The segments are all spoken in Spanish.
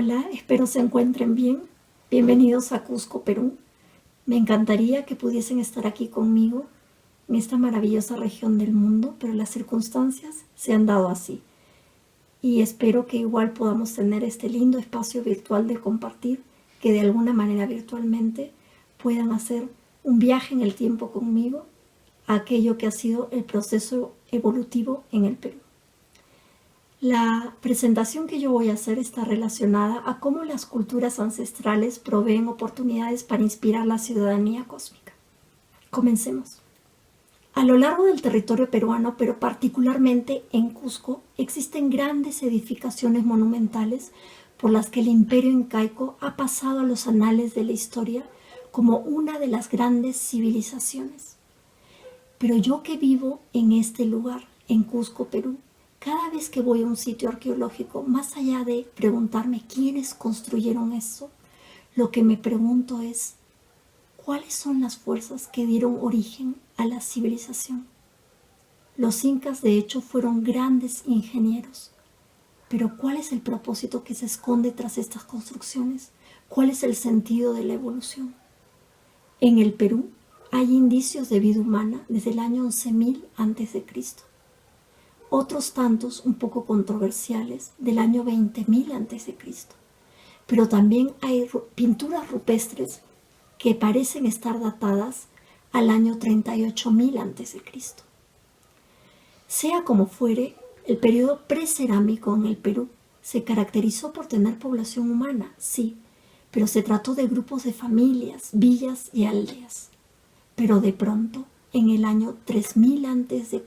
Hola, espero se encuentren bien. Bienvenidos a Cusco, Perú. Me encantaría que pudiesen estar aquí conmigo en esta maravillosa región del mundo, pero las circunstancias se han dado así. Y espero que igual podamos tener este lindo espacio virtual de compartir, que de alguna manera virtualmente puedan hacer un viaje en el tiempo conmigo a aquello que ha sido el proceso evolutivo en el Perú. La presentación que yo voy a hacer está relacionada a cómo las culturas ancestrales proveen oportunidades para inspirar la ciudadanía cósmica. Comencemos. A lo largo del territorio peruano, pero particularmente en Cusco, existen grandes edificaciones monumentales por las que el imperio incaico ha pasado a los anales de la historia como una de las grandes civilizaciones. Pero yo que vivo en este lugar, en Cusco, Perú, cada vez que voy a un sitio arqueológico, más allá de preguntarme quiénes construyeron eso, lo que me pregunto es, ¿cuáles son las fuerzas que dieron origen a la civilización? Los incas, de hecho, fueron grandes ingenieros. Pero ¿cuál es el propósito que se esconde tras estas construcciones? ¿Cuál es el sentido de la evolución? En el Perú hay indicios de vida humana desde el año 11.000 a.C., otros tantos un poco controversiales del año 20.000 a.C., pero también hay pinturas rupestres que parecen estar datadas al año 38.000 a.C. Sea como fuere, el periodo precerámico en el Perú se caracterizó por tener población humana, sí, pero se trató de grupos de familias, villas y aldeas. Pero de pronto, en el año 3000 a.C.,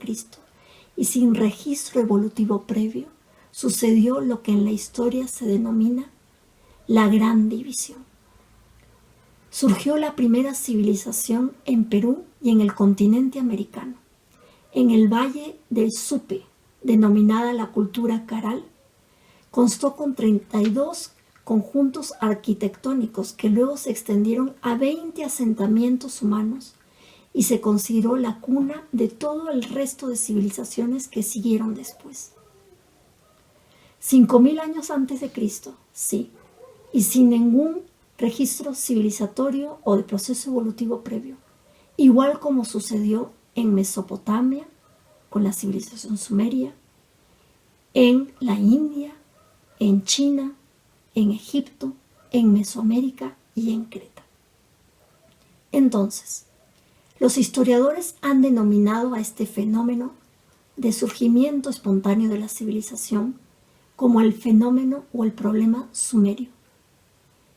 y sin registro evolutivo previo, sucedió lo que en la historia se denomina la Gran División. Surgió la primera civilización en Perú y en el continente americano. En el valle del Supe, denominada la cultura Caral, constó con 32 conjuntos arquitectónicos que luego se extendieron a 20 asentamientos humanos y se consideró la cuna de todo el resto de civilizaciones que siguieron después. 5.000 años antes de Cristo, sí, y sin ningún registro civilizatorio o de proceso evolutivo previo, igual como sucedió en Mesopotamia, con la civilización sumeria, en la India, en China, en Egipto, en Mesoamérica y en Creta. Entonces, los historiadores han denominado a este fenómeno de surgimiento espontáneo de la civilización como el fenómeno o el problema sumerio.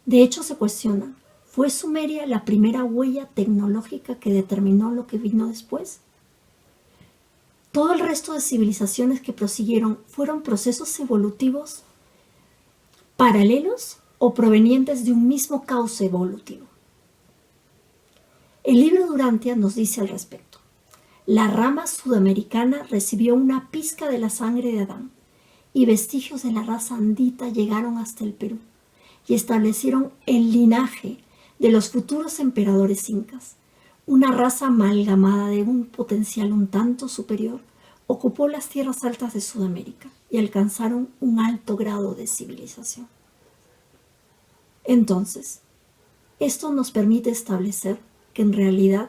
De hecho, se cuestiona, ¿fue Sumeria la primera huella tecnológica que determinó lo que vino después? Todo el resto de civilizaciones que prosiguieron fueron procesos evolutivos paralelos o provenientes de un mismo cauce evolutivo. El libro Durantia nos dice al respecto: la rama sudamericana recibió una pizca de la sangre de Adán y vestigios de la raza andita llegaron hasta el Perú y establecieron el linaje de los futuros emperadores incas. Una raza amalgamada de un potencial un tanto superior ocupó las tierras altas de Sudamérica y alcanzaron un alto grado de civilización. Entonces, esto nos permite establecer que en realidad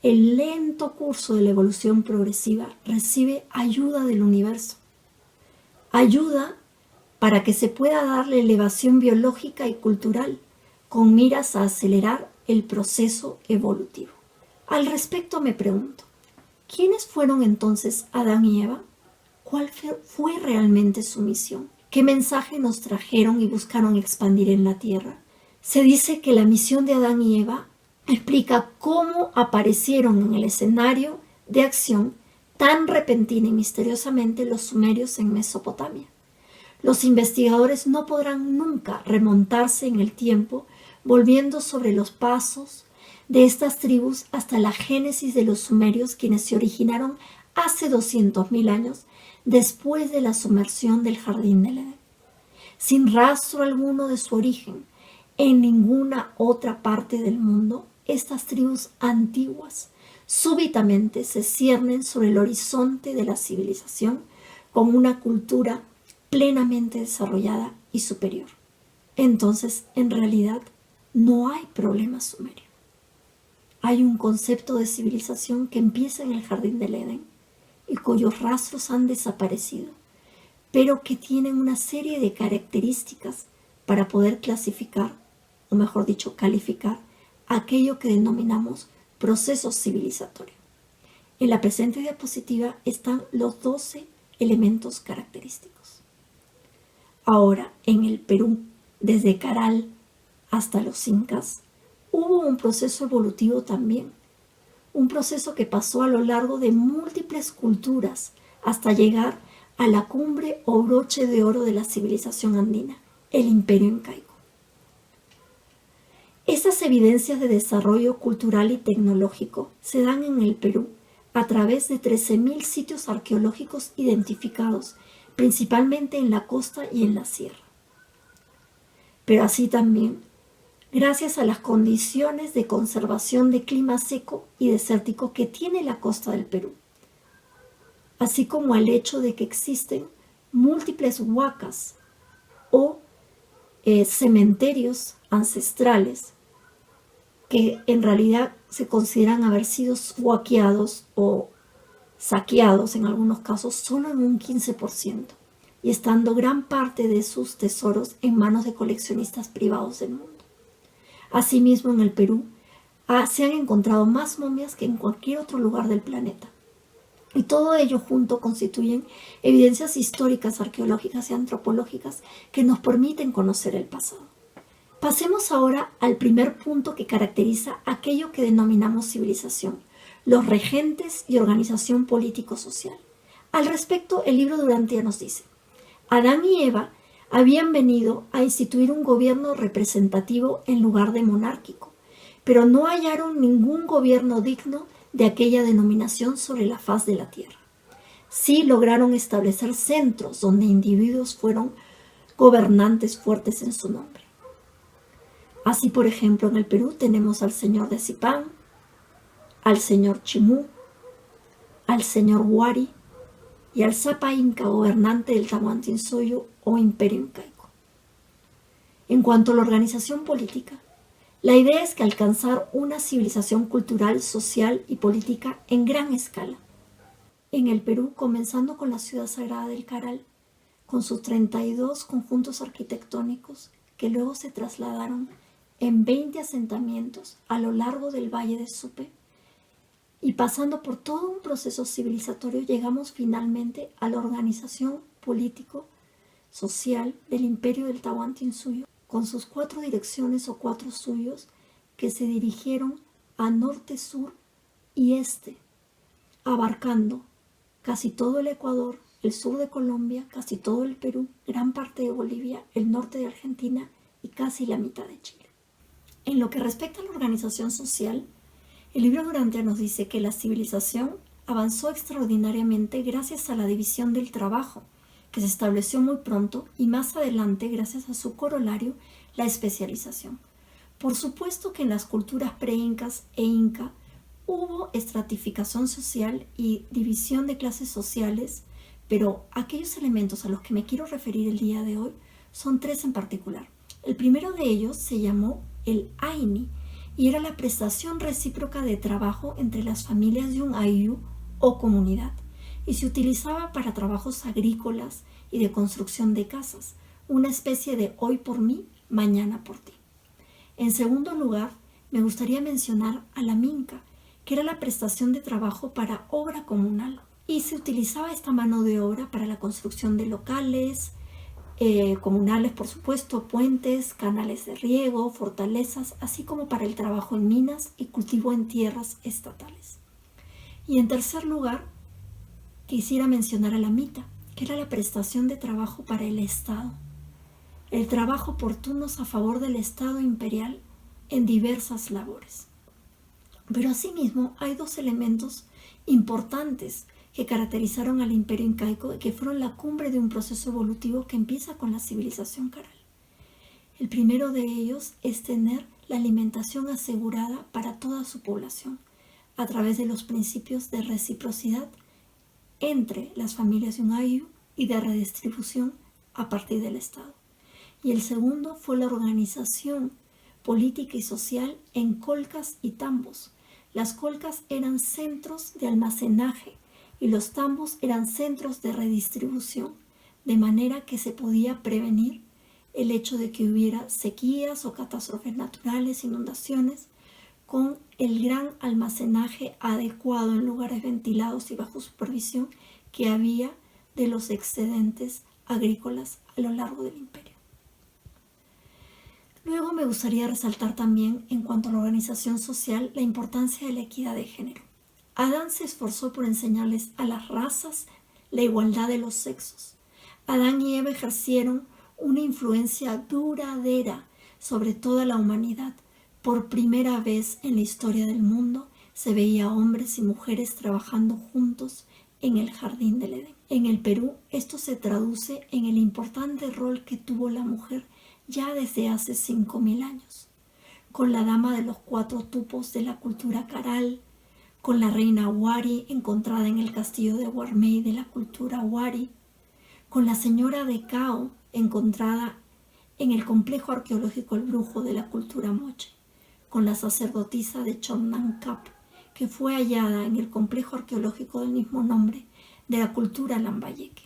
el lento curso de la evolución progresiva recibe ayuda del universo. Ayuda para que se pueda dar la elevación biológica y cultural con miras a acelerar el proceso evolutivo. Al respecto me pregunto, ¿quiénes fueron entonces Adán y Eva? ¿Cuál fue realmente su misión? ¿Qué mensaje nos trajeron y buscaron expandir en la Tierra? Se dice que la misión de Adán y Eva explica cómo aparecieron en el escenario de acción tan repentina y misteriosamente los sumerios en Mesopotamia. Los investigadores no podrán nunca remontarse en el tiempo volviendo sobre los pasos de estas tribus hasta la génesis de los sumerios, quienes se originaron hace 200.000 años después de la sumersión del jardín del Edén. Sin rastro alguno de su origen en ninguna otra parte del mundo, estas tribus antiguas súbitamente se ciernen sobre el horizonte de la civilización con una cultura plenamente desarrollada y superior. entonces en realidad no hay problema sumerio. Hay un concepto de civilización que empieza en el jardín del Edén y cuyos rastros han desaparecido, pero que tienen una serie de características para poder clasificar, o mejor dicho, calificar aquello que denominamos proceso civilizatorio. En la presente diapositiva están los 12 elementos característicos. Ahora, en el Perú, desde Caral hasta los incas, hubo un proceso evolutivo también, un proceso que pasó a lo largo de múltiples culturas hasta llegar a la cumbre o broche de oro de la civilización andina, el Imperio Incaico. Estas evidencias de desarrollo cultural y tecnológico se dan en el Perú a través de 13.000 sitios arqueológicos identificados, principalmente en la costa y en la sierra. Pero así también, gracias a las condiciones de conservación de clima seco y desértico que tiene la costa del Perú, así como al hecho de que existen múltiples huacas o cementerios ancestrales que en realidad se consideran haber sido huaqueados o saqueados en algunos casos solo en un 15%, y estando gran parte de sus tesoros en manos de coleccionistas privados del mundo. Asimismo, en el Perú se han encontrado más momias que en cualquier otro lugar del planeta. Y todo ello junto constituyen evidencias históricas, arqueológicas y antropológicas que nos permiten conocer el pasado. Pasemos ahora al primer punto que caracteriza aquello que denominamos civilización, los regentes y organización político-social. Al respecto, el libro de Urantia nos dice: Adán y Eva habían venido a instituir un gobierno representativo en lugar de monárquico, pero no hallaron ningún gobierno digno de aquella denominación sobre la faz de la tierra. Sí lograron establecer centros donde individuos fueron gobernantes fuertes en su nombre. Así, por ejemplo, en el Perú tenemos al señor de Zipán, al señor Chimú, al señor Huari y al Zapa Inca, gobernante del Tahuantinsuyo o Imperio Incaico. En cuanto a la organización política, la idea es que alcanzar una civilización cultural, social y política en gran escala. En el Perú, comenzando con la ciudad sagrada del Caral, con sus 32 conjuntos arquitectónicos que luego se trasladaron en 20 asentamientos a lo largo del Valle de Supe, y pasando por todo un proceso civilizatorio, llegamos finalmente a la organización político-social del Imperio del Tahuantinsuyo, con sus 4 direcciones o 4 suyos que se dirigieron a norte, sur y este, abarcando casi todo el Ecuador, el sur de Colombia, casi todo el Perú, gran parte de Bolivia, el norte de Argentina y casi la mitad de Chile. En lo que respecta a la organización social, el libro de Urantia nos dice que la civilización avanzó extraordinariamente gracias a la división del trabajo, que se estableció muy pronto, y más adelante gracias a su corolario, la especialización. Por supuesto que en las culturas pre-incas e inca hubo estratificación social y división de clases sociales, pero aquellos elementos a los que me quiero referir el día de hoy son 3 en particular. El primero de ellos se llamó el Aini, y era la prestación recíproca de trabajo entre las familias de un ayllu o comunidad, y se utilizaba para trabajos agrícolas y de construcción de casas, una especie de hoy por mí, mañana por ti. En segundo lugar, me gustaría mencionar a la minca, que era la prestación de trabajo para obra comunal, y se utilizaba esta mano de obra para la construcción de locales comunales, por supuesto, puentes, canales de riego, fortalezas, así como para el trabajo en minas y cultivo en tierras estatales. Y en tercer lugar, quisiera mencionar a la mita, que era la prestación de trabajo para el Estado, el trabajo oportunos a favor del Estado imperial en diversas labores. Pero asimismo hay 2 elementos importantes que caracterizaron al Imperio Incaico y que fueron la cumbre de un proceso evolutivo que empieza con la civilización Caral. El primero de ellos es tener la alimentación asegurada para toda su población a través de los principios de reciprocidad entre las familias de un ayllu y de redistribución a partir del Estado. y el segundo fue la organización política y social en colcas y tambos. Las colcas eran centros de almacenaje y los tambos eran centros de redistribución, de manera que se podía prevenir el hecho de que hubiera sequías o catástrofes naturales, inundaciones, con el gran almacenaje adecuado en lugares ventilados y bajo supervisión que había de los excedentes agrícolas a lo largo del imperio. Luego me gustaría resaltar también, en cuanto a la organización social, la importancia de la equidad de género. Adán se esforzó por enseñarles a las razas la igualdad de los sexos. Adán y Eva ejercieron una influencia duradera sobre toda la humanidad. Por primera vez en la historia del mundo se veía hombres y mujeres trabajando juntos en el jardín del Edén. En el Perú, esto se traduce en el importante rol que tuvo la mujer ya desde hace 5.000 años, con la dama de los 4 tupos de la cultura caral, con la reina Huari encontrada en el castillo de Huarmey de la cultura Huari, con la señora de Cao encontrada en el complejo arqueológico El Brujo de la cultura Moche, con la sacerdotisa de Chonnancap, que fue hallada en el complejo arqueológico del mismo nombre de la cultura Lambayeque.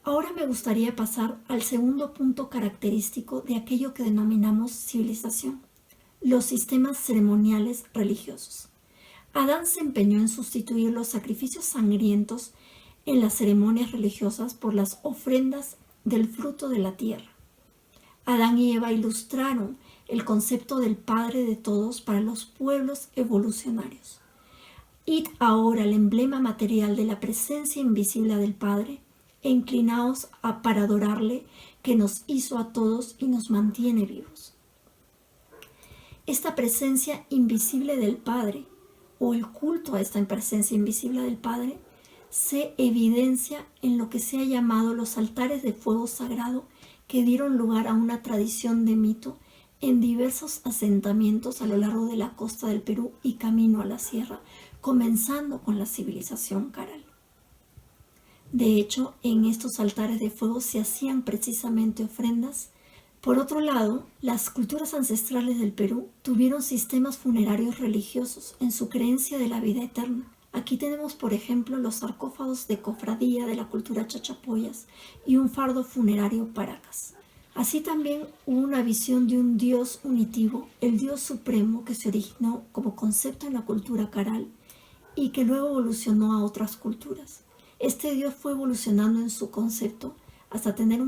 Ahora me gustaría pasar al segundo punto característico de aquello que denominamos civilización: los sistemas ceremoniales religiosos. Adán se empeñó en sustituir los sacrificios sangrientos en las ceremonias religiosas por las ofrendas del fruto de la tierra. Adán y Eva ilustraron el concepto del Padre de todos para los pueblos evolucionarios. Id ahora el emblema material de la presencia invisible del Padre e inclinaos para adorarle, que nos hizo a todos y nos mantiene vivos. Esta presencia invisible del Padre, o el culto a esta presencia invisible del Padre, se evidencia en lo que se ha llamado los altares de fuego sagrado, que dieron lugar a una tradición de mito en diversos asentamientos a lo largo de la costa del Perú y camino a la sierra, comenzando con la civilización caral. De hecho, en estos altares de fuego se hacían precisamente ofrendas. Por otro lado, las culturas ancestrales del Perú tuvieron sistemas funerarios religiosos en su creencia de la vida eterna. Aquí tenemos, por ejemplo, los sarcófagos de cofradía de la cultura Chachapoyas y un fardo funerario Paracas. Así también hubo una visión de un Dios unitivo, el Dios supremo, que se originó como concepto en la cultura caral y que luego evolucionó a otras culturas. Este Dios fue evolucionando en su concepto hasta tener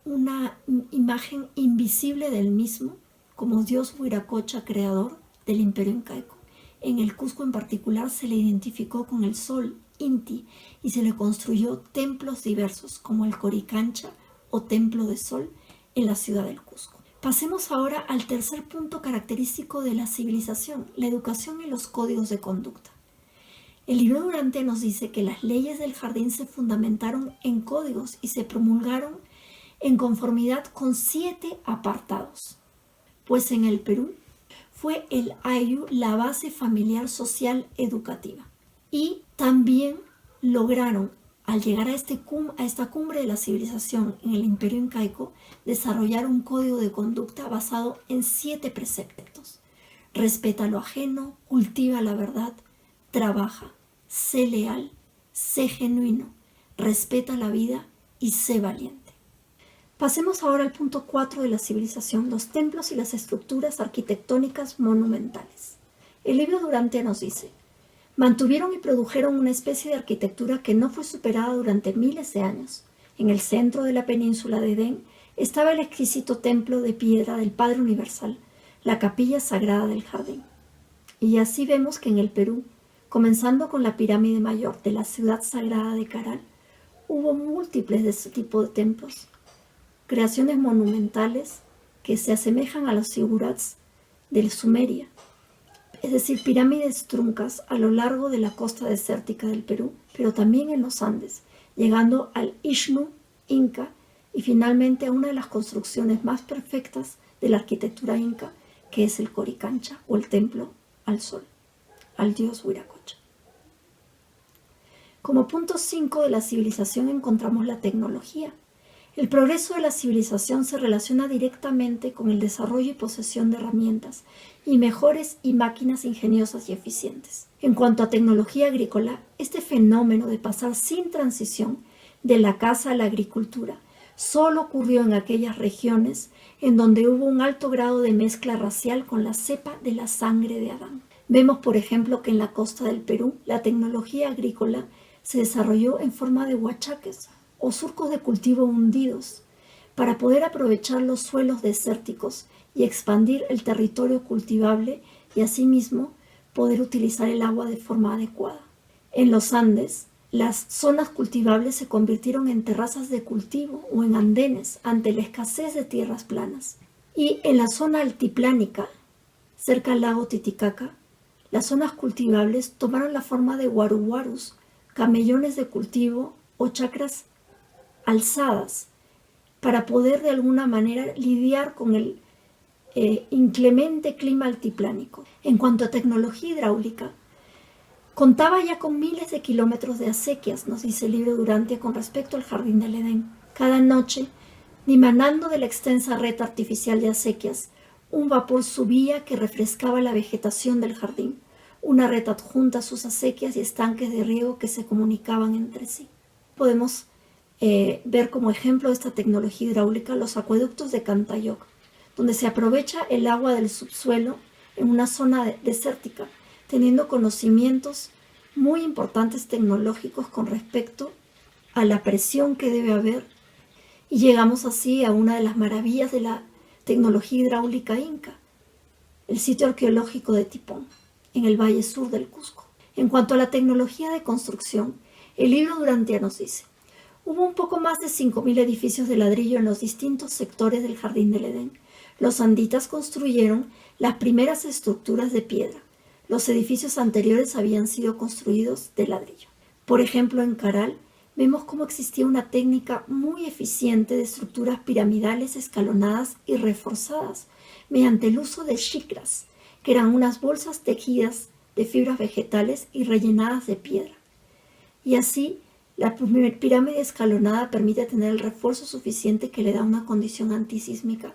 una imagen invisible del mismo, como Dios Huiracocha, creador del imperio incaico. En el Cusco en particular se le identificó con el sol, Inti, y se le construyó templos diversos, como el Coricancha o Templo de Sol, en la ciudad del Cusco. Pasemos ahora al tercer punto característico de la civilización: la educación y los códigos de conducta. El libro Durante nos dice que las leyes del jardín se fundamentaron en códigos y se promulgaron en conformidad con 7 apartados. Pues en el Perú fue el ayllu la base familiar social educativa. Y también lograron, al llegar a esta cumbre de la civilización en el imperio incaico, desarrollar un código de conducta basado en 7 preceptos. Respeta lo ajeno, cultiva la verdad, trabaja, sé leal, sé genuino, respeta la vida y sé valiente. Pasemos ahora al punto 4 de la civilización: los templos y las estructuras arquitectónicas monumentales. El libro Durante nos dice: mantuvieron y produjeron una especie de arquitectura que no fue superada durante miles de años. En el centro de la península de Edén estaba el exquisito templo de piedra del Padre Universal, la capilla sagrada del jardín. Y así vemos que en el Perú, comenzando con la pirámide mayor de la ciudad sagrada de Caral, hubo múltiples de este tipo de templos, creaciones monumentales que se asemejan a los zigurats de Sumeria, es decir, pirámides truncas a lo largo de la costa desértica del Perú, pero también en los Andes, llegando al Ishnu inca y finalmente a una de las construcciones más perfectas de la arquitectura inca, que es el Coricancha, o el templo al sol, al dios Huiracocha. Como punto 5 de la civilización encontramos la tecnología. El progreso de la civilización se relaciona directamente con el desarrollo y posesión de herramientas y mejores y máquinas ingeniosas y eficientes. En cuanto a tecnología agrícola, este fenómeno de pasar sin transición de la caza a la agricultura solo ocurrió en aquellas regiones en donde hubo un alto grado de mezcla racial con la cepa de la sangre de Adán. Vemos, por ejemplo, que en la costa del Perú la tecnología agrícola se desarrolló en forma de huachaques o surcos de cultivo hundidos para poder aprovechar los suelos desérticos y expandir el territorio cultivable y asimismo poder utilizar el agua de forma adecuada. En los Andes, las zonas cultivables se convirtieron en terrazas de cultivo o en andenes ante la escasez de tierras planas. Y en la zona altiplánica, cerca al lago Titicaca, las zonas cultivables tomaron la forma de guaruguarus, camellones de cultivo o chacras alzadas para poder de alguna manera lidiar con el inclemente clima altiplánico. En cuanto a tecnología hidráulica, contaba ya con miles de kilómetros de acequias, nos dice el libro Durantia con respecto al jardín del Edén. Cada noche, dimanando de la extensa red artificial de acequias, un vapor subía que refrescaba la vegetación del jardín, una red adjunta a sus acequias y estanques de riego que se comunicaban entre sí. Podemos ver como ejemplo de esta tecnología hidráulica los acueductos de Cantayoc, donde se aprovecha el agua del subsuelo en una zona desértica, teniendo conocimientos muy importantes tecnológicos con respecto a la presión que debe haber, y llegamos así a una de las maravillas de la tecnología hidráulica inca, el sitio arqueológico de Tipón, en el valle sur del Cusco. En cuanto a la tecnología de construcción, el libro Durantia nos dice: hubo un poco más de 5.000 edificios de ladrillo en los distintos sectores del Jardín del Edén. Los anditas construyeron las primeras estructuras de piedra. Los edificios anteriores habían sido construidos de ladrillo. Por ejemplo, en Caral vemos cómo existía una técnica muy eficiente de estructuras piramidales escalonadas y reforzadas mediante el uso de shikras, que eran unas bolsas tejidas de fibras vegetales y rellenadas de piedra. Y así, la pirámide escalonada permite tener el refuerzo suficiente que le da una condición antisísmica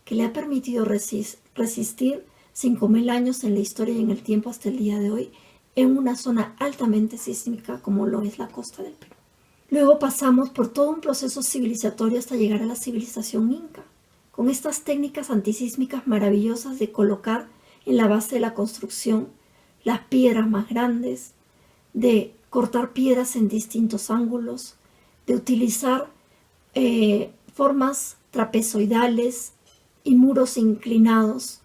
que le ha permitido resistir 5.000 años en la historia y en el tiempo hasta el día de hoy en una zona altamente sísmica como lo es la costa del Perú. Luego pasamos por todo un proceso civilizatorio hasta llegar a la civilización inca, con estas técnicas antisísmicas maravillosas de colocar en la base de la construcción las piedras más grandes, de cortar piedras en distintos ángulos, de utilizar formas trapezoidales y muros inclinados,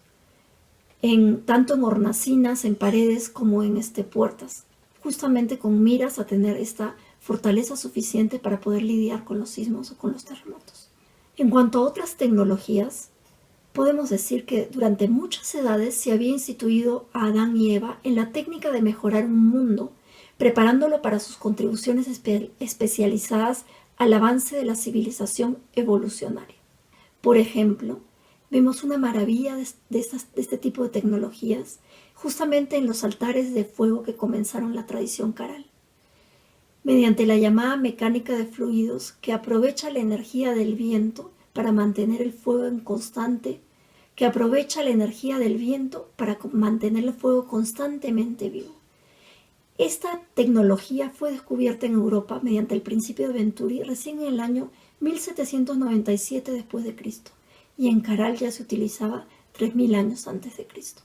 tanto en hornacinas, en paredes, como en puertas, justamente con miras a tener esta fortaleza suficiente para poder lidiar con los sismos o con los terremotos. En cuanto a otras tecnologías, podemos decir que durante muchas edades se había instituido a Adán y Eva en la técnica de mejorar un mundo, preparándolo para sus contribuciones especializadas al avance de la civilización evolucionaria. Por ejemplo, vemos una maravilla de este tipo de tecnologías justamente en los altares de fuego que comenzaron la tradición caral, mediante la llamada mecánica de fluidos, que aprovecha la energía del viento para mantener el fuego en constante, que aprovecha la energía del viento para mantener el fuego constantemente vivo. Esta tecnología fue descubierta en Europa mediante el principio de Venturi recién en el año 1797 después de Cristo, y en Caral ya se utilizaba 3.000 años antes de Cristo.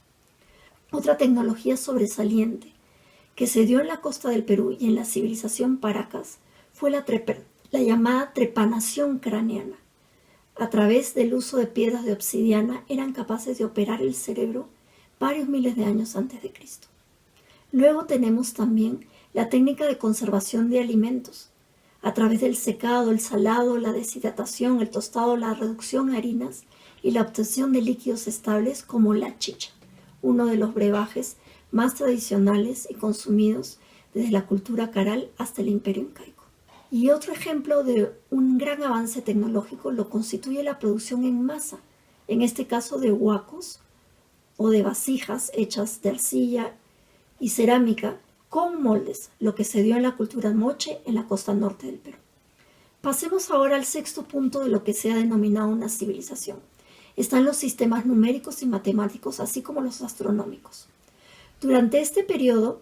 Otra tecnología sobresaliente que se dio en la costa del Perú y en la civilización Paracas fue la llamada trepanación craneana. A través del uso de piedras de obsidiana eran capaces de operar el cerebro varios miles de años antes de Cristo. Luego tenemos también la técnica de conservación de alimentos, a través del secado, el salado, la deshidratación, el tostado, la reducción a harinas y la obtención de líquidos estables como la chicha, uno de los brebajes más tradicionales y consumidos desde la cultura caral hasta el imperio incaico. Y otro ejemplo de un gran avance tecnológico lo constituye la producción en masa, en este caso de huacos o de vasijas hechas de arcilla y cerámica con moldes, lo que se dio en la cultura moche en la costa norte del Perú. Pasemos ahora al sexto punto de lo que se ha denominado una civilización. Están los sistemas numéricos y matemáticos, así como los astronómicos. Durante este periodo,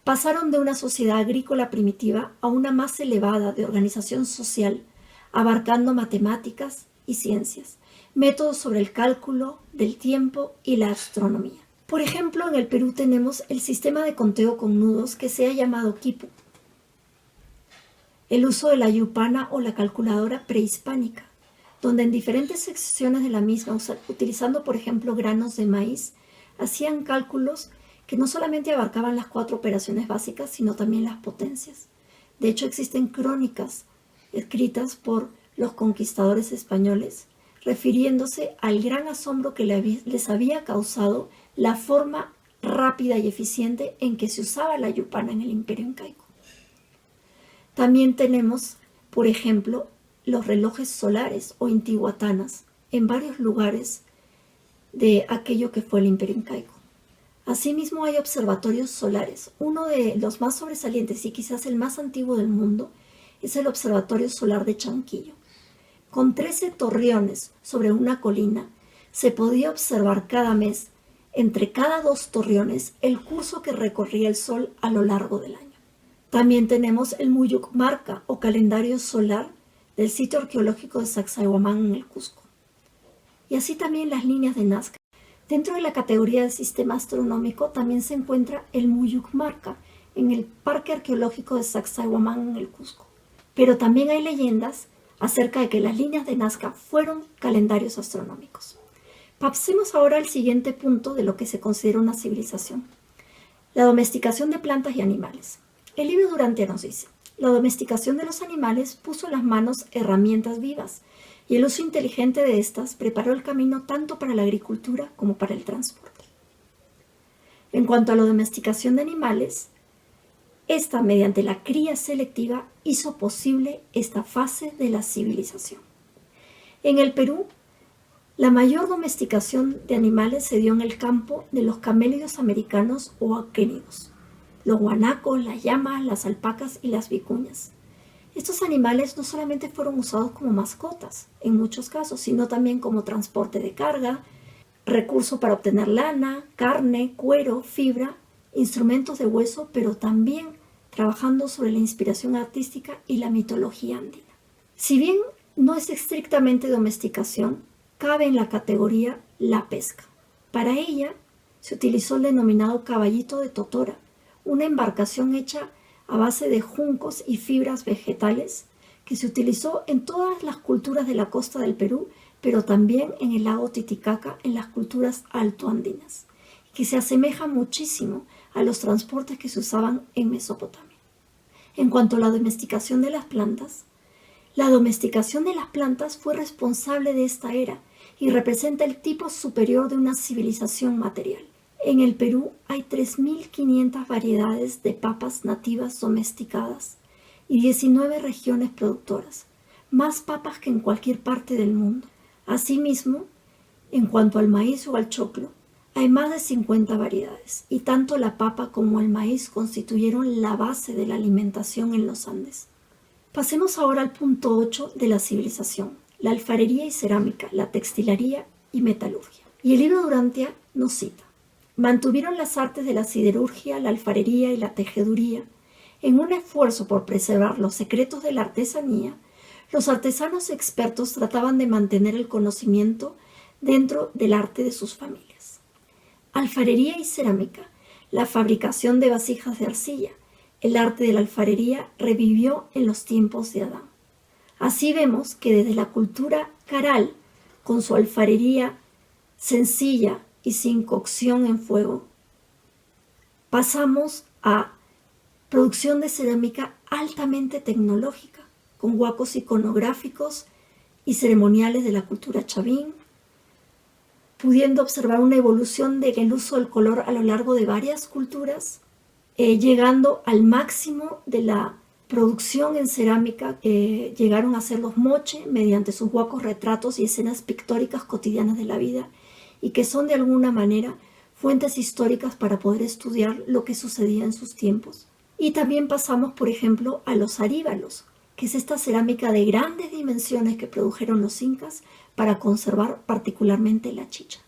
pasaron de una sociedad agrícola primitiva a una más elevada de organización social, abarcando matemáticas y ciencias, métodos sobre el cálculo del tiempo y la astronomía. Por ejemplo, en el Perú tenemos el sistema de conteo con nudos que se ha llamado quipu, el uso de la yupana o la calculadora prehispánica, donde en diferentes secciones de la misma, utilizando por ejemplo granos de maíz, hacían cálculos que no solamente abarcaban las 4 operaciones básicas, sino también las potencias. De hecho, existen crónicas escritas por los conquistadores españoles, refiriéndose al gran asombro que les había causado la forma rápida y eficiente en que se usaba la yupana en el Imperio Incaico. También tenemos, por ejemplo, los relojes solares o intihuatanas en varios lugares de aquello que fue el Imperio Incaico. Asimismo hay observatorios solares. Uno de los más sobresalientes y quizás el más antiguo del mundo es el Observatorio Solar de Chanquillo. Con 13 torreones sobre una colina se podía observar cada mes, entre cada 2 torreones, el curso que recorría el Sol a lo largo del año. También tenemos el Muyucmarca o calendario solar del sitio arqueológico de Sacsayhuamán en el Cusco. Y así también las líneas de Nazca. Dentro de la categoría del sistema astronómico también se encuentra el Muyucmarca en el Parque Arqueológico de Sacsayhuamán en el Cusco. Pero también hay leyendas acerca de que las líneas de Nazca fueron calendarios astronómicos. Pasemos ahora al siguiente punto de lo que se considera una civilización: la domesticación de plantas y animales. El libro Durantia nos dice: la domesticación de los animales puso en las manos herramientas vivas, y el uso inteligente de estas preparó el camino tanto para la agricultura como para el transporte. En cuanto a la domesticación de animales, esta, mediante la cría selectiva, hizo posible esta fase de la civilización. En el Perú, la mayor domesticación de animales se dio en el campo de los camélidos americanos o aquénidos, los guanacos, las llamas, las alpacas y las vicuñas. Estos animales no solamente fueron usados como mascotas, en muchos casos, sino también como transporte de carga, recurso para obtener lana, carne, cuero, fibra, instrumentos de hueso, pero también trabajando sobre la inspiración artística y la mitología andina. Si bien no es estrictamente domesticación, cabe en la categoría la pesca. Para ella se utilizó el denominado caballito de totora, una embarcación hecha a base de juncos y fibras vegetales que se utilizó en todas las culturas de la costa del Perú, pero también en el lago Titicaca en las culturas altoandinas, que se asemeja muchísimo a los transportes que se usaban en Mesopotamia. En cuanto a la domesticación de las plantas, la domesticación de las plantas fue responsable de esta era y representa el tipo superior de una civilización material. En el Perú hay 3.500 variedades de papas nativas domesticadas y 19 regiones productoras, más papas que en cualquier parte del mundo. Asimismo, en cuanto al maíz o al choclo, hay más de 50 variedades, y tanto la papa como el maíz constituyeron la base de la alimentación en los Andes. Pasemos ahora al punto 8 de la civilización: la alfarería y cerámica, la textilería y metalurgia. Y el libro Durantia nos cita: mantuvieron las artes de la siderurgia, la alfarería y la tejeduría. En un esfuerzo por preservar los secretos de la artesanía, los artesanos expertos trataban de mantener el conocimiento dentro del arte de sus familias. Alfarería y cerámica, la fabricación de vasijas de arcilla. El arte de la alfarería revivió en los tiempos de Adán. Así vemos que desde la cultura caral, con su alfarería sencilla y sin cocción en fuego, pasamos a producción de cerámica altamente tecnológica, con huacos iconográficos y ceremoniales de la cultura chavín, pudiendo observar una evolución del uso del color a lo largo de varias culturas, llegando al máximo de la producción en cerámica, llegaron a hacer los moche mediante sus huacos retratos y escenas pictóricas cotidianas de la vida, y que son de alguna manera fuentes históricas para poder estudiar lo que sucedía en sus tiempos. Y también pasamos, por ejemplo, a los aríbalos, que es esta cerámica de grandes dimensiones que produjeron los incas para conservar particularmente la chicha,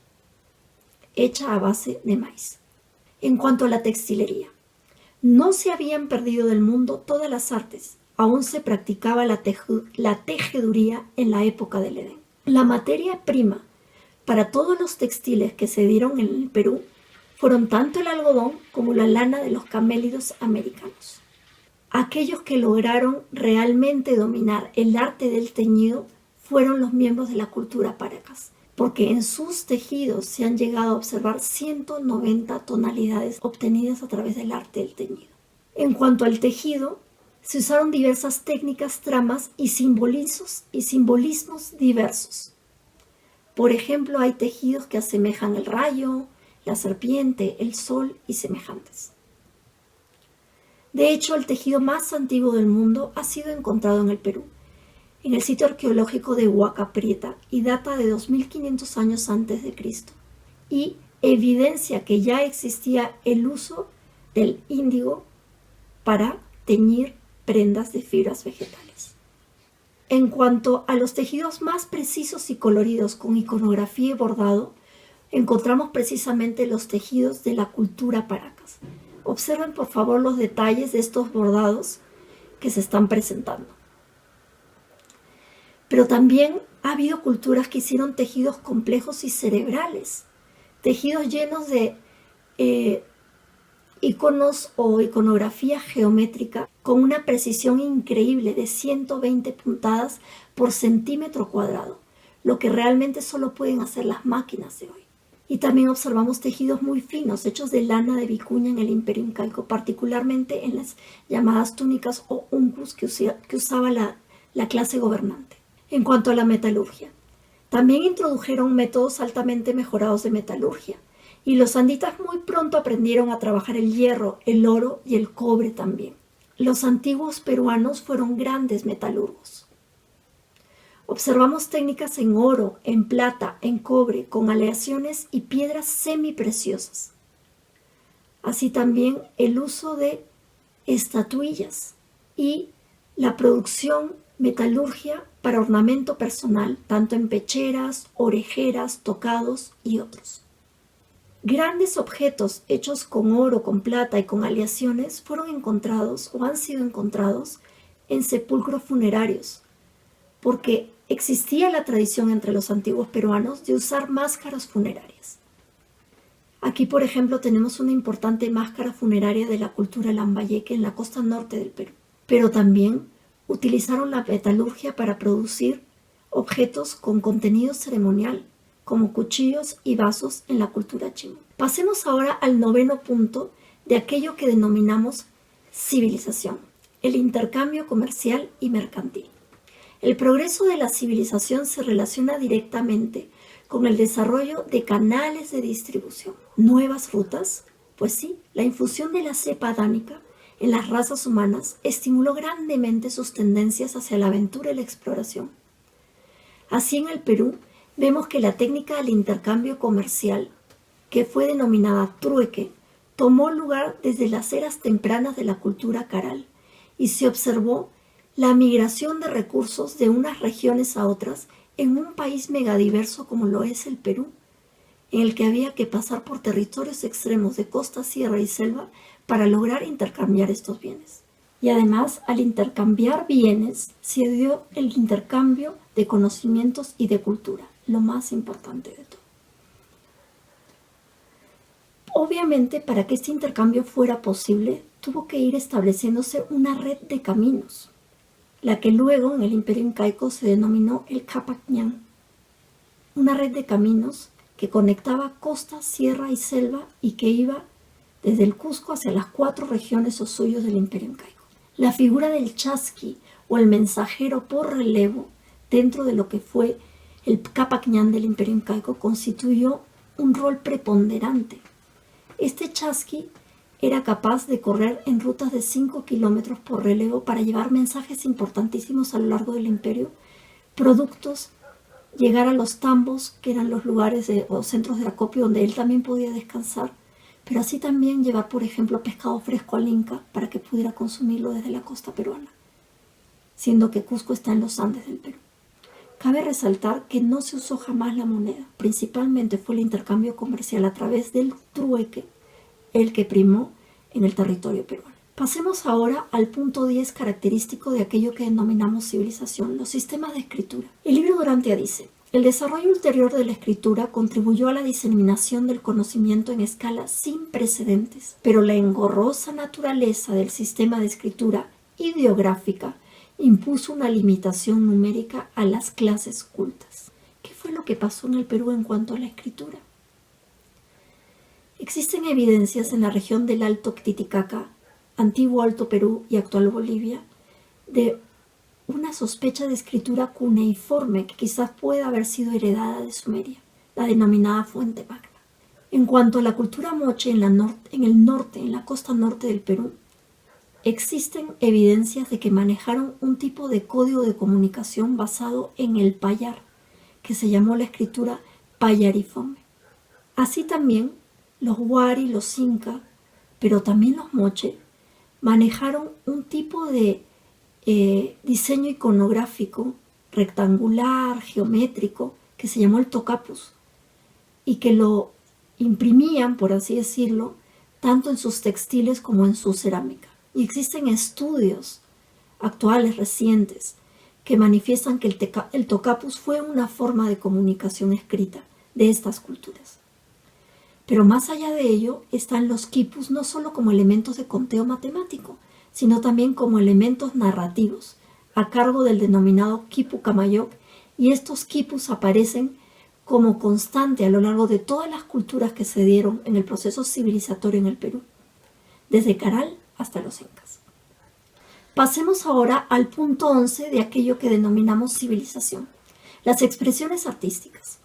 hecha a base de maíz. En cuanto a la textilería, no se habían perdido del mundo todas las artes, aún se practicaba la tejeduría en la época del Edén. La materia prima para todos los textiles que se dieron en el Perú fueron tanto el algodón como la lana de los camélidos americanos. Aquellos que lograron realmente dominar el arte del teñido fueron los miembros de la cultura Paracas, porque en sus tejidos se han llegado a observar 190 tonalidades obtenidas a través del arte del teñido. En cuanto al tejido, se usaron diversas técnicas, tramas y simbolismos diversos. Por ejemplo, hay tejidos que asemejan el rayo, la serpiente, el sol y semejantes. De hecho, el tejido más antiguo del mundo ha sido encontrado en el Perú, en el sitio arqueológico de Huaca Prieta, y data de 2500 años antes de Cristo, y evidencia que ya existía el uso del índigo para teñir prendas de fibras vegetales. En cuanto a los tejidos más precisos y coloridos con iconografía y bordado, encontramos precisamente los tejidos de la cultura Paracas. Observen por favor los detalles de estos bordados que se están presentando. Pero también ha habido culturas que hicieron tejidos complejos y cerebrales, tejidos llenos de iconos o iconografía geométrica con una precisión increíble de 120 puntadas por centímetro cuadrado, lo que realmente solo pueden hacer las máquinas de hoy. Y también observamos tejidos muy finos, hechos de lana de vicuña en el Imperio Incaico, particularmente en las llamadas túnicas o uncus que usaba la clase gobernante. En cuanto a la metalurgia, también introdujeron métodos altamente mejorados de metalurgia, y los anditas muy pronto aprendieron a trabajar el hierro, el oro y el cobre también. Los antiguos peruanos fueron grandes metalurgos. Observamos técnicas en oro, en plata, en cobre, con aleaciones y piedras semipreciosas. Así también el uso de estatuillas y la producción metalurgia para ornamento personal, tanto en pecheras, orejeras, tocados y otros. Grandes objetos hechos con oro, con plata y con aleaciones fueron encontrados o han sido encontrados en sepulcros funerarios, porque existía la tradición entre los antiguos peruanos de usar máscaras funerarias. Aquí, por ejemplo, tenemos una importante máscara funeraria de la cultura lambayeque en la costa norte del Perú, pero también utilizaron la metalurgia para producir objetos con contenido ceremonial, como cuchillos y vasos en la cultura chimú. Pasemos ahora al noveno punto de aquello que denominamos civilización, el intercambio comercial y mercantil. El progreso de la civilización se relaciona directamente con el desarrollo de canales de distribución. ¿Nuevas rutas? Pues sí, la infusión de la cepa adánica en las razas humanas estimuló grandemente sus tendencias hacia la aventura y la exploración. Así en el Perú, vemos que la técnica del intercambio comercial, que fue denominada trueque, tomó lugar desde las eras tempranas de la cultura caral y se observó la migración de recursos de unas regiones a otras en un país megadiverso como lo es el Perú, en el que había que pasar por territorios extremos de costa, sierra y selva para lograr intercambiar estos bienes. Y además, al intercambiar bienes, se dio el intercambio de conocimientos y de cultura, lo más importante de todo. Obviamente, para que este intercambio fuera posible, tuvo que ir estableciéndose una red de caminos, la que luego en el Imperio Incaico se denominó el Capac Ñan, una red de caminos que conectaba costa, sierra y selva y que iba desde el Cusco hacia las 4 regiones o suyos del Imperio Incaico. La figura del chasqui o el mensajero por relevo dentro de lo que fue el Capac Ñan del Imperio Incaico constituyó un rol preponderante. Este chasqui era capaz de correr en rutas de 5 kilómetros por relevo para llevar mensajes importantísimos a lo largo del imperio, productos, llegar a los tambos, que eran los lugares o centros de acopio donde él también podía descansar, pero así también llevar, por ejemplo, pescado fresco al Inca para que pudiera consumirlo desde la costa peruana. siendo que Cusco está en los Andes del Perú. Cabe resaltar que no se usó jamás la moneda, principalmente fue el intercambio comercial a través del trueque el que primó en el territorio peruano. Pasemos ahora al punto 10 característico de aquello que denominamos civilización, los sistemas de escritura. El libro Durantia dice: el desarrollo ulterior de la escritura contribuyó a la diseminación del conocimiento en escala sin precedentes, pero la engorrosa naturaleza del sistema de escritura ideográfica impuso una limitación numérica a las clases cultas. ¿Qué fue lo que pasó en el Perú en cuanto a la escritura? Existen evidencias en la región del Alto Titicaca, antiguo Alto Perú y actual Bolivia, de una sospecha de escritura cuneiforme que quizás pueda haber sido heredada de Sumeria, la denominada Fuente Magna. En cuanto a la cultura moche en la costa norte del Perú, existen evidencias de que manejaron un tipo de código de comunicación basado en el payar, que se llamó la escritura payariforme. Así también los huari, los inca, pero también los moche, manejaron un tipo de diseño iconográfico rectangular, geométrico, que se llamó el tocapus, y que lo imprimían, por así decirlo, tanto en sus textiles como en su cerámica. Y existen estudios actuales, recientes, que manifiestan que el tocapus fue una forma de comunicación escrita de estas culturas. Pero más allá de ello están los quipus no solo como elementos de conteo matemático, sino también como elementos narrativos, a cargo del denominado quipu camayoc, y estos quipus aparecen como constante a lo largo de todas las culturas que se dieron en el proceso civilizatorio en el Perú, desde Caral hasta los incas. Pasemos ahora al punto 11 de aquello que denominamos civilización, las expresiones artísticas.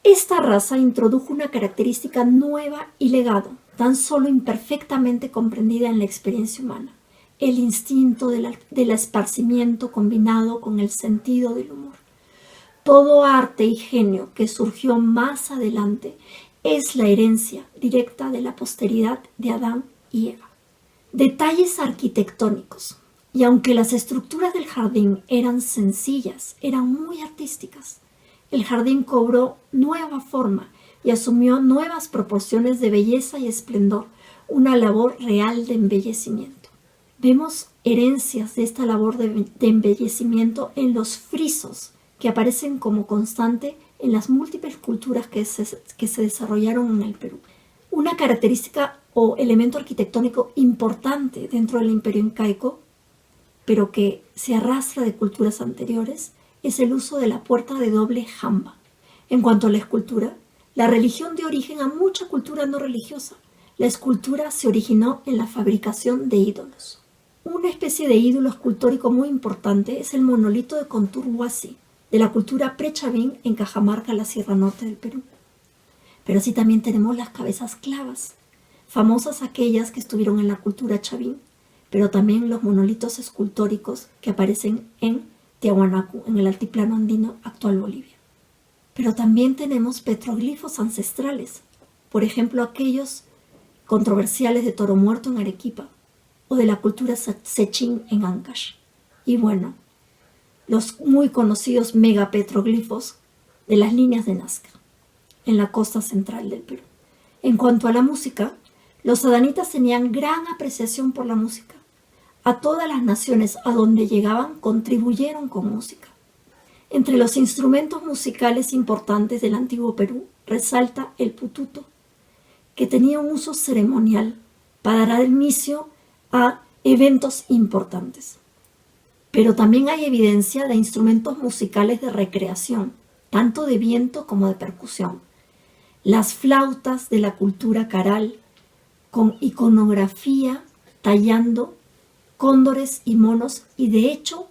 Esta raza introdujo una característica nueva y legado, tan solo imperfectamente comprendida en la experiencia humana, el instinto del esparcimiento combinado con el sentido del humor. Todo arte y genio que surgió más adelante es la herencia directa de la posteridad de Adán y Eva. Detalles arquitectónicos. Y aunque las estructuras del jardín eran sencillas, eran muy artísticas. El jardín cobró nueva forma y asumió nuevas proporciones de belleza y esplendor, una labor real de embellecimiento. Vemos herencias de esta labor de embellecimiento en los frisos, que aparecen como constante en las múltiples culturas que se desarrollaron en el Perú. Una característica o elemento arquitectónico importante dentro del imperio incaico, pero que se arrastra de culturas anteriores, es el uso de la puerta de doble jamba. En cuanto a la escultura, la religión dio origen a mucha cultura no religiosa. La escultura se originó en la fabricación de ídolos. Una especie de ídolo escultórico muy importante es el monolito de Conturhuasi, de la cultura prechavín en Cajamarca, la Sierra Norte del Perú. Pero así también tenemos las cabezas clavas, famosas aquellas que estuvieron en la cultura chavín, pero también los monolitos escultóricos que aparecen en Tiahuanacu, en el altiplano andino actual Bolivia. Pero también tenemos petroglifos ancestrales, por ejemplo aquellos controversiales de Toro Muerto en Arequipa o de la cultura Sechín en Ancash. Y bueno, los muy conocidos megapetroglifos de las líneas de Nazca en la costa central del Perú. En cuanto a la música, los adanitas tenían gran apreciación por la música. A todas las naciones a donde llegaban contribuyeron con música. Entre los instrumentos musicales importantes del antiguo Perú resalta el pututo, que tenía un uso ceremonial para dar inicio a eventos importantes. Pero también hay evidencia de instrumentos musicales de recreación, tanto de viento como de percusión. Las flautas de la cultura caral, con iconografía tallando cóndores y monos, y de hecho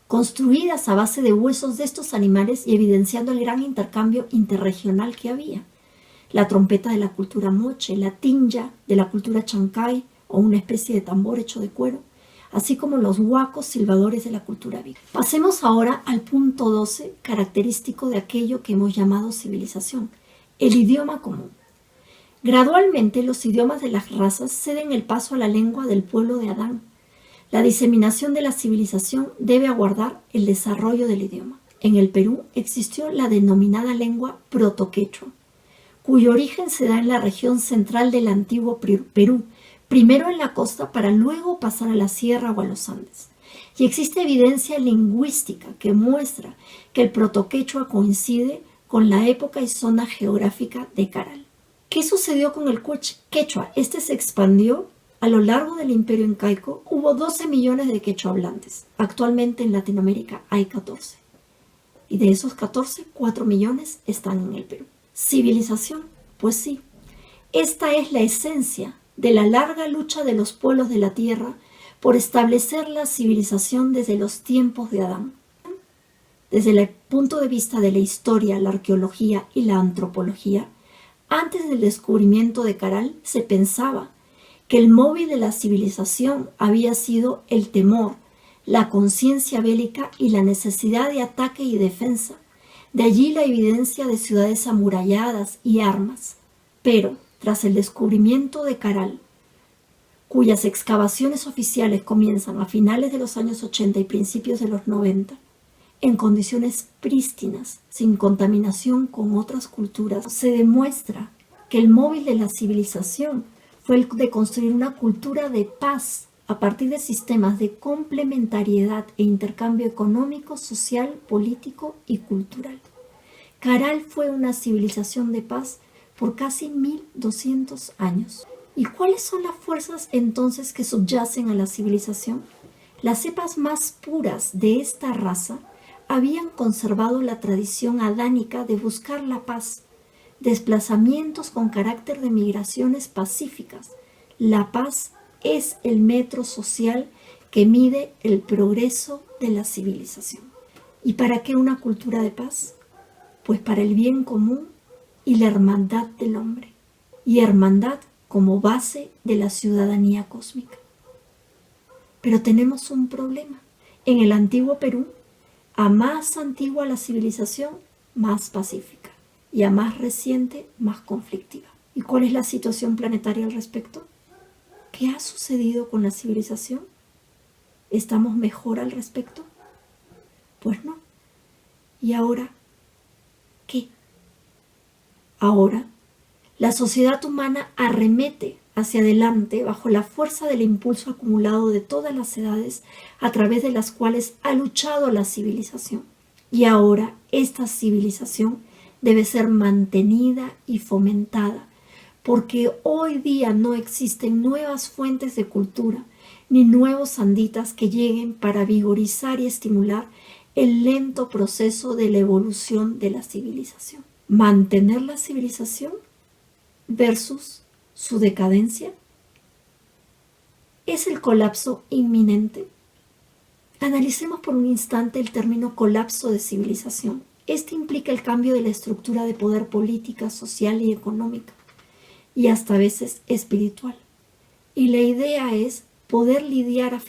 construidas a base de huesos de estos animales y evidenciando el gran intercambio interregional que había. La trompeta de la cultura moche, la tinja de la cultura chancay o una especie de tambor hecho de cuero, así como los huacos silbadores de la cultura viking. Pasemos ahora al punto 12, característico de aquello que hemos llamado civilización, el idioma común. Gradualmente los idiomas de las razas ceden el paso a la lengua del pueblo de Adán, La diseminación de la civilización debe aguardar el desarrollo del idioma. En el Perú existió la denominada lengua protoquechua, cuyo origen se da en la región central del antiguo Perú, primero en la costa para luego pasar a la sierra o a los Andes. Y existe evidencia lingüística que muestra que el protoquechua coincide con la época y zona geográfica de Caral. ¿Qué sucedió con el quechua? Este se expandió a lo largo del imperio incaico. Hubo 12 millones de quechua hablantes. Actualmente en Latinoamérica hay 14. Y de esos 14, 4 millones están en el Perú. ¿Civilización? Pues sí. Esta es la esencia de la larga lucha de los pueblos de la tierra por establecer la civilización desde los tiempos de Adán. Desde el punto de vista de la historia, la arqueología y la antropología, antes del descubrimiento de Caral se pensaba que el móvil de la civilización había sido el temor, la conciencia bélica y la necesidad de ataque y defensa. De allí la evidencia de ciudades amuralladas y armas. Pero, tras el descubrimiento de Caral, cuyas excavaciones oficiales comienzan a finales de los años 80 y principios de los 90, en condiciones prístinas, sin contaminación con otras culturas, se demuestra que el móvil de la civilización fue el de construir una cultura de paz a partir de sistemas de complementariedad e intercambio económico, social, político y cultural. Caral fue una civilización de paz por casi 1200 años. ¿Y cuáles son las fuerzas entonces que subyacen a la civilización? Las cepas más puras de esta raza habían conservado la tradición adánica de buscar la paz, desplazamientos con carácter de migraciones pacíficas. La paz es el metro social que mide el progreso de la civilización. ¿Y para qué una cultura de paz? Pues para el bien común y la hermandad del hombre, y hermandad como base de la ciudadanía cósmica. Pero tenemos un problema. En el antiguo Perú, a más antigua la civilización, más pacífica, y a más reciente, más conflictiva. ¿Y cuál es la situación planetaria al respecto? ¿Qué ha sucedido con la civilización? ¿Estamos mejor al respecto? Pues no. ¿Y ahora qué? Ahora, la sociedad humana arremete hacia adelante bajo la fuerza del impulso acumulado de todas las edades a través de las cuales ha luchado la civilización. Y ahora esta civilización debe ser mantenida y fomentada, porque hoy día no existen nuevas fuentes de cultura ni nuevos anditas que lleguen para vigorizar y estimular el lento proceso de la evolución de la civilización. Mantener la civilización versus su decadencia. ¿Es el colapso inminente? Analicemos por un instante el término colapso de civilización. Este implica el cambio de la estructura de poder política, social y económica, y hasta a veces espiritual. Y la idea es poder lidiar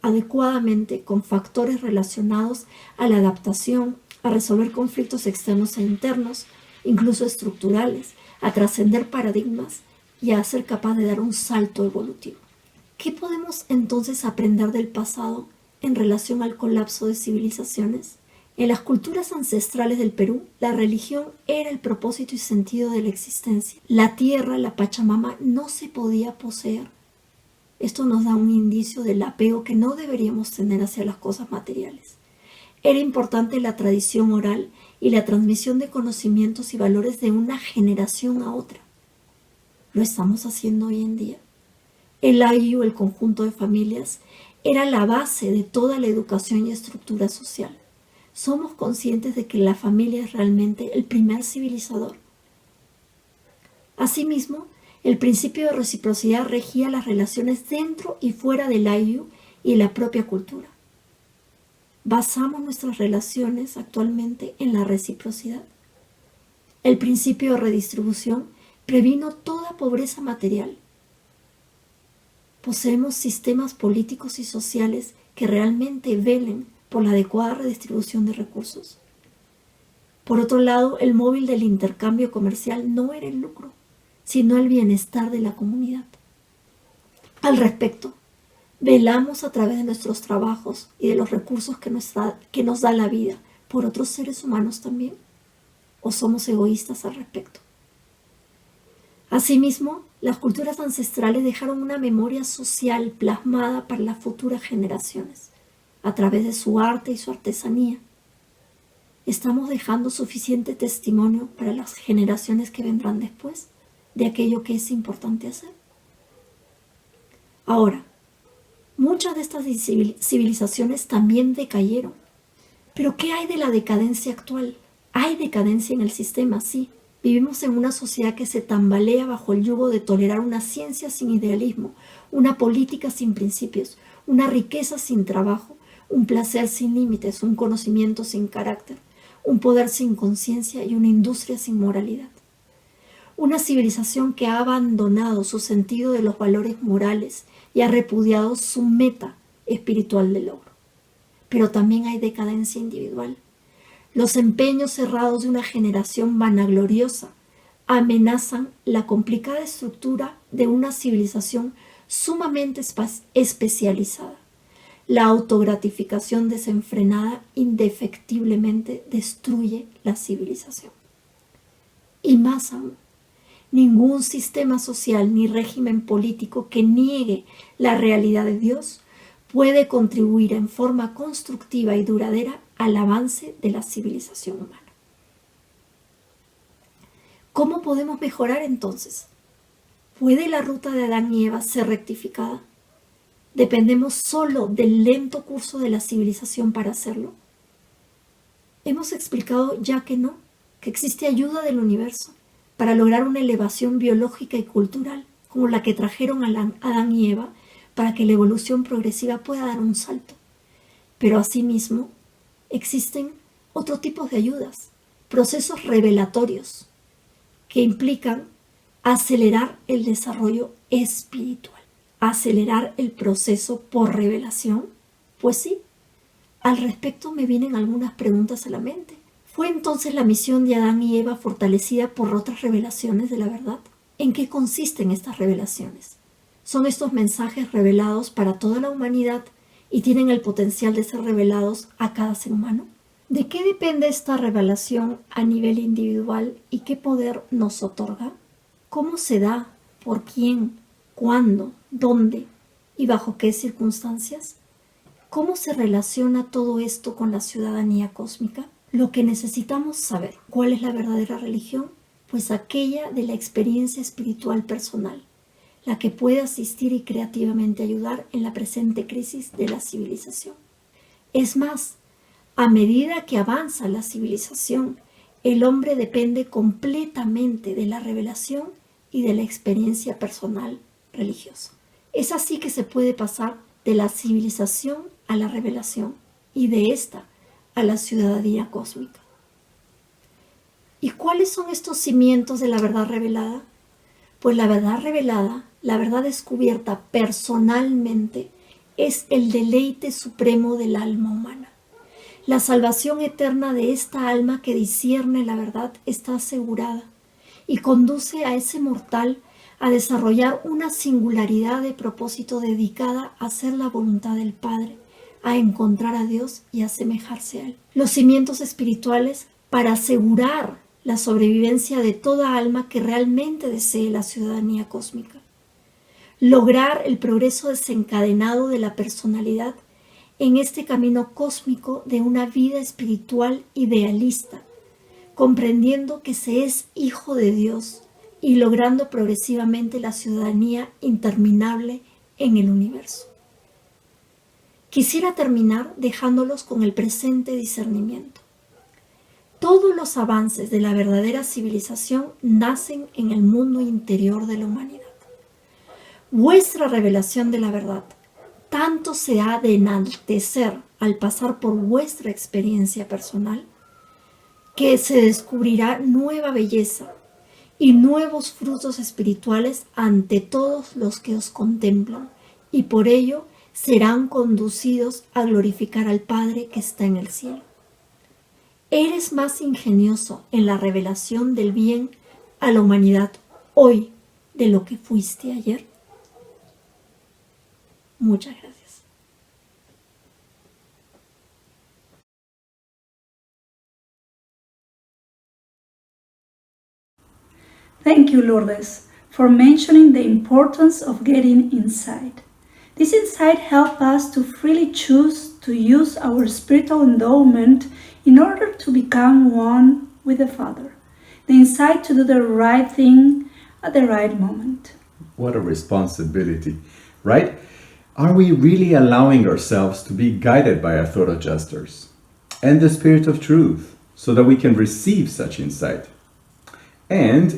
adecuadamente con factores relacionados a la adaptación, a resolver conflictos externos e internos, incluso estructurales, a trascender paradigmas y a ser capaz de dar un salto evolutivo. ¿Qué podemos entonces aprender del pasado en relación al colapso de civilizaciones? En las culturas ancestrales del Perú, la religión era el propósito y sentido de la existencia. La tierra, la Pachamama, no se podía poseer. Esto nos da un indicio del apego que no deberíamos tener hacia las cosas materiales. Era importante la tradición oral y la transmisión de conocimientos y valores de una generación a otra. Lo estamos haciendo hoy en día. El ayllu, el conjunto de familias, era la base de toda la educación y estructura social. Somos conscientes de que la familia es realmente el primer civilizador. Asimismo, el principio de reciprocidad regía las relaciones dentro y fuera del ayllu y la propia cultura. Basamos nuestras relaciones actualmente en la reciprocidad. El principio de redistribución previno toda pobreza material. Poseemos sistemas políticos y sociales que realmente velen por la adecuada redistribución de recursos. Por otro lado, el móvil del intercambio comercial no era el lucro, sino el bienestar de la comunidad. Al respecto, Velamos a través de nuestros trabajos y de los recursos que nos da la vida por otros seres humanos también. ¿O somos egoístas al respecto? Asimismo, las culturas ancestrales dejaron una memoria social plasmada para las futuras generaciones, a través de su arte y su artesanía. ¿Estamos dejando suficiente testimonio para las generaciones que vendrán después de aquello que es importante hacer? Ahora, muchas de estas civilizaciones también decayeron. ¿Pero qué hay de la decadencia actual? Hay decadencia en el sistema, sí. Vivimos en una sociedad que se tambalea bajo el yugo de tolerar una ciencia sin idealismo, una política sin principios, una riqueza sin trabajo, un placer sin límites, un conocimiento sin carácter, un poder sin conciencia y una industria sin moralidad. Una civilización que ha abandonado su sentido de los valores morales y ha repudiado su meta espiritual de logro. Pero también hay decadencia individual. Los empeños cerrados de una generación vanagloriosa amenazan la complicada estructura de una civilización sumamente especializada. La autogratificación desenfrenada indefectiblemente destruye la civilización. Y más aún, ningún sistema social ni régimen político que niegue la realidad de Dios puede contribuir en forma constructiva y duradera al avance de la civilización humana. ¿Cómo podemos mejorar entonces? ¿Puede la ruta de Adán y Eva ser rectificada? ¿Dependemos solo del lento curso de la civilización para hacerlo? Hemos explicado ya que no, que existe ayuda del universo para lograr una elevación biológica y cultural, como la que trajeron a Adán y Eva, para que la evolución progresiva pueda dar un salto. Pero asimismo, existen otro tipo de ayudas, procesos revelatorios, que implican acelerar el desarrollo espiritual. ¿Acelerar el proceso por revelación? Pues sí, al respecto me vienen algunas preguntas a la mente. ¿Fue entonces la misión de Adán y Eva fortalecida por otras revelaciones de la verdad? ¿En qué consisten estas revelaciones? ¿Son estos mensajes revelados para toda la humanidad y tienen el potencial de ser revelados a cada ser humano? ¿De qué depende esta revelación a nivel individual y qué poder nos otorga? ¿Cómo se da? ¿Por quién? ¿Cuándo? ¿Dónde? ¿Y bajo qué circunstancias? ¿Cómo se relaciona todo esto con la ciudadanía cósmica? Lo que necesitamos saber, ¿cuál es la verdadera religión? Pues aquella de la experiencia espiritual personal, la que puede asistir y creativamente ayudar en la presente crisis de la civilización. Es más, a medida que avanza la civilización, el hombre depende completamente de la revelación y de la experiencia personal religiosa. Es así que se puede pasar de la civilización a la revelación y de esta a la ciudadanía cósmica. ¿Y cuáles son estos cimientos de la verdad revelada? Pues la verdad revelada, la verdad descubierta personalmente, es el deleite supremo del alma humana. La salvación eterna de esta alma que discierne la verdad está asegurada y conduce a ese mortal a desarrollar una singularidad de propósito dedicada a hacer la voluntad del Padre, a encontrar a Dios y a asemejarse a Él. Los cimientos espirituales para asegurar la sobrevivencia de toda alma que realmente desee la ciudadanía cósmica. Lograr el progreso desencadenado de la personalidad en este camino cósmico de una vida espiritual idealista, comprendiendo que se es hijo de Dios y logrando progresivamente la ciudadanía interminable en el universo. Quisiera terminar dejándolos con el presente discernimiento. Todos los avances de la verdadera civilización nacen en el mundo interior de la humanidad. Vuestra revelación de la verdad tanto se ha de enaltecer al pasar por vuestra experiencia personal, que se descubrirá nueva belleza y nuevos frutos espirituales ante todos los que os contemplan, y por ello serán conducidos a glorificar al Padre que está en el cielo. ¿Eres más ingenioso en la revelación del bien a la humanidad hoy de lo que fuiste ayer? Muchas gracias. Thank you, Lourdes, for mentioning the importance of getting inside. This insight helps us to freely choose to use our spiritual endowment in order to become one with the Father. The insight to do the right thing at the right moment. What a responsibility, right? Are we really allowing ourselves to be guided by our thought adjusters and the Spirit of Truth so that we can receive such insight? And